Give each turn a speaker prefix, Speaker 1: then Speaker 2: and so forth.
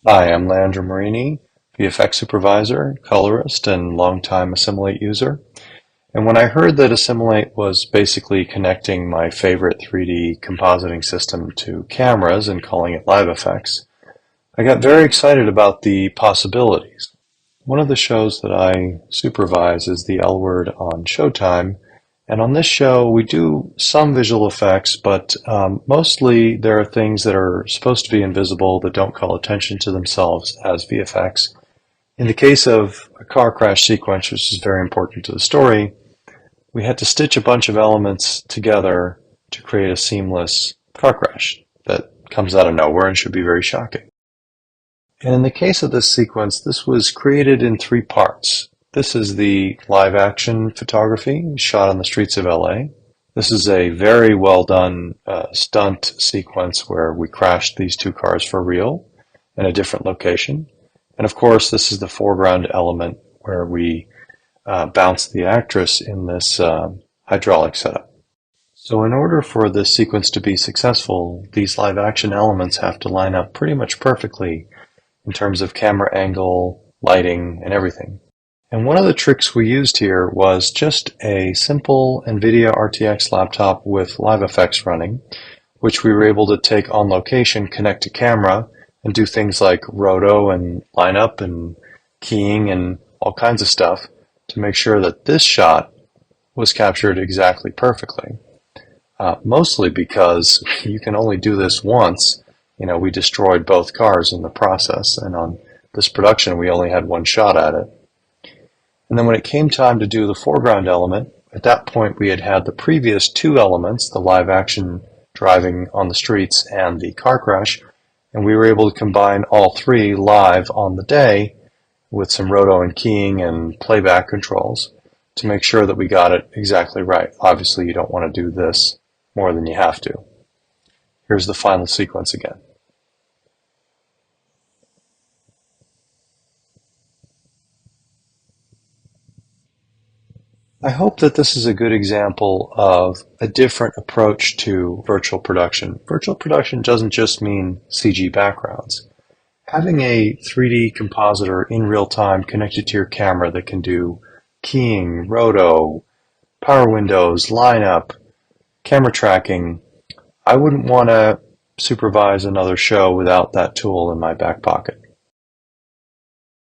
Speaker 1: Hi, I'm Leandro Marini, VFX supervisor, colorist, and longtime Assimilate user. And when I heard that Assimilate was basically connecting my favorite 3D compositing system to cameras and calling it Live FX, I got very excited about the possibilities. One of the shows that I supervise is the L Word on Showtime, and on this show we do some visual effects, but mostly there are things that are supposed to be invisible that don't call attention to themselves as VFX. In the case of a car crash sequence, which is very important to the story, we had to stitch a bunch of elements together to create a seamless car crash that comes out of nowhere and should be very shocking. And in the case of this sequence, this was created in 3 parts. This is the live action photography shot on the streets of LA. This is a very well done stunt sequence where we crashed these 2 cars for real in a different location. And of course, this is the foreground element where we bounce the actress in this hydraulic setup. So in order for this sequence to be successful, these live action elements have to line up pretty much perfectly in terms of camera angle, lighting, and everything. And one of the tricks we used here was just a simple NVIDIA RTX laptop with Live FX running, which we were able to take on location, connect to camera, and do things like roto and lineup and keying and all kinds of stuff to make sure that this shot was captured exactly perfectly. Mostly because you can only do this once. We destroyed both cars in the process, and on this production we only had one shot at it. And then when it came time to do the foreground element, at that point we had had the previous 2 elements, the live action driving on the streets and the car crash, and we were able to combine all 3 live on the day with some roto and keying and playback controls to make sure that we got it exactly right. Obviously you don't want to do this more than you have to. Here's the final sequence again. I hope that this is a good example of a different approach to virtual production. Virtual production doesn't just mean CG backgrounds. Having a 3D compositor in real time connected to your camera that can do keying, roto, power windows, lineup, camera tracking, I wouldn't want to supervise another show without that tool in my back pocket.